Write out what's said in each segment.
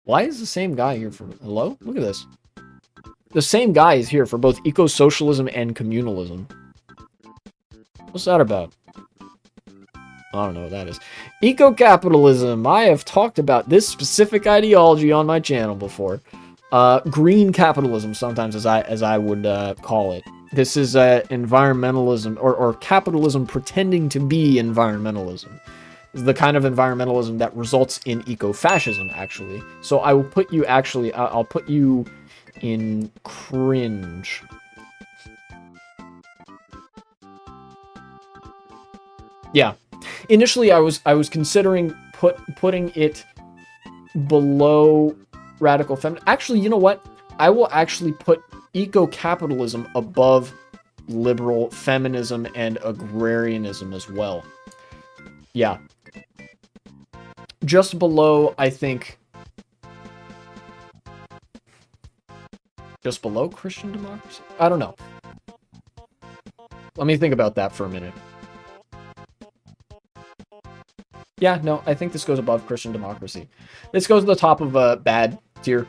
Why is the same guy here for... Hello? Look at this. The same guy is here for both eco-socialism and communalism. What's that about? I don't know what that is. Eco-capitalism. I have talked about this specific ideology on my channel before. Green capitalism, sometimes as I would call it. This is environmentalism, or capitalism pretending to be environmentalism. This is the kind of environmentalism that results in eco-fascism, actually. So I will put you, actually, I'll put you in cringe. Yeah. Initially, I was considering putting it below radical feminism. Actually, you know what? I will actually put eco-capitalism above liberal feminism and agrarianism as well. Yeah. Just below, I think... Just below Christian democracy? I don't know. Let me think about that for a minute. Yeah, no, I think this goes above Christian democracy. This goes to the top of a bad tier.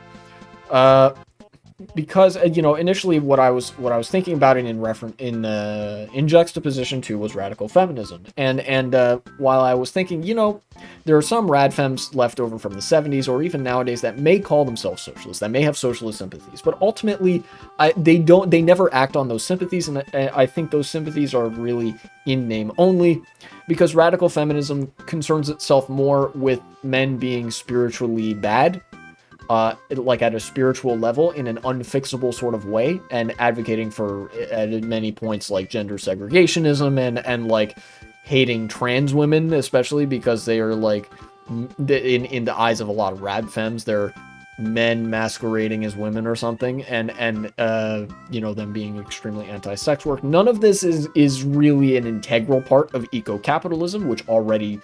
Because you know, initially what I was thinking about it in juxtaposition to was radical feminism. And while I was thinking, you know, there are some rad fems left over from the 70s or even nowadays that may call themselves socialists, that may have socialist sympathies, but ultimately they never act on those sympathies, and I think those sympathies are really in name only, because radical feminism concerns itself more with men being spiritually bad, like at a spiritual level in an unfixable sort of way, and advocating for at many points like gender segregationism and like hating trans women, especially because they are like in the eyes of a lot of rad femmes, they're men masquerading as women or something, and you know, them being extremely anti-sex work. None of this is really an integral part of eco-capitalism, which already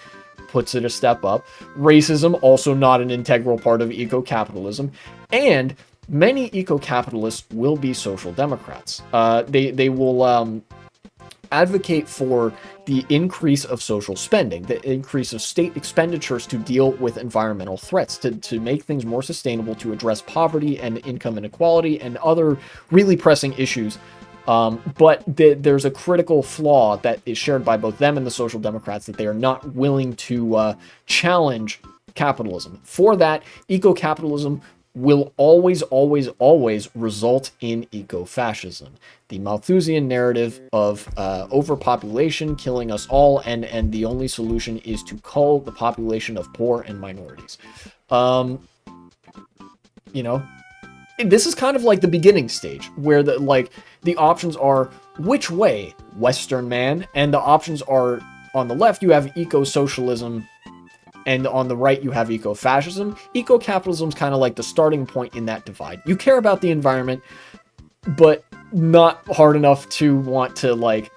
puts it a step up. Racism, also not an integral part of eco-capitalism. And many eco-capitalists will be social democrats. They will advocate for the increase of social spending, the increase of state expenditures to deal with environmental threats, to make things more sustainable, to address poverty and income inequality and other really pressing issues. But there's a critical flaw that is shared by both them and the Social Democrats, that they are not willing to challenge capitalism. For that, eco-capitalism will always, always, always result in eco-fascism. The Malthusian narrative of overpopulation killing us all, and the only solution is to cull the population of poor and minorities. You know, this is kind of like the beginning stage, where the options are which way, Western man, and the options are on the left you have eco-socialism, and on the right you have eco-fascism. Eco-capitalism is kind of like the starting point in that divide. You care about the environment, but not hard enough to want to like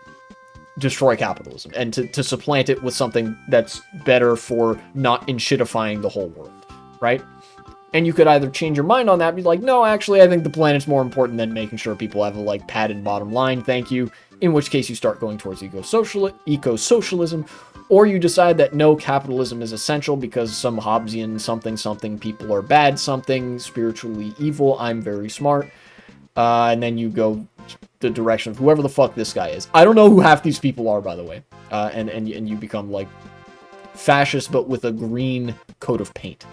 destroy capitalism and to supplant it with something that's better for not inshitifying the whole world, right? And you could either change your mind on that and be like, no, actually, I think the planet's more important than making sure people have a like padded bottom line, thank you. In which case you start going towards eco-socialism, or you decide that no, capitalism is essential because some Hobbesian something people are bad, something spiritually evil, I'm very smart. And then you go the direction of whoever the fuck this guy is. I don't know who half these people are, by the way. And you become like fascist, but with a green coat of paint.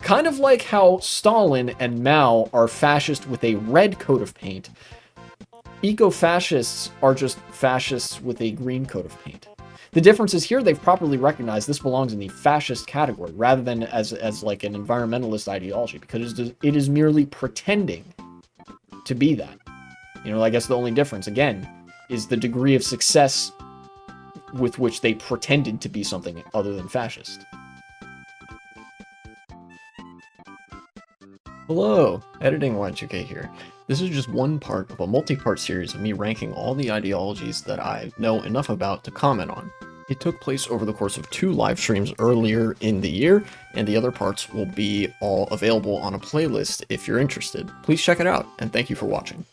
Kind of like how Stalin and Mao are fascist with a red coat of paint. Eco-fascists are just fascists with a green coat of paint. The difference is here they've properly recognized this belongs in the fascist category rather than as like an environmentalist ideology, because it is merely pretending to be that. You know, I guess the only difference, again, is the degree of success with which they pretended to be something other than fascist. Hello, Editing Y2K here. This is just one part of a multi-part series of me ranking all the ideologies that I know enough about to comment on. It took place over the course of 2 live streams earlier in the year, and the other parts will be all available on a playlist if you're interested. Please check it out, and thank you for watching.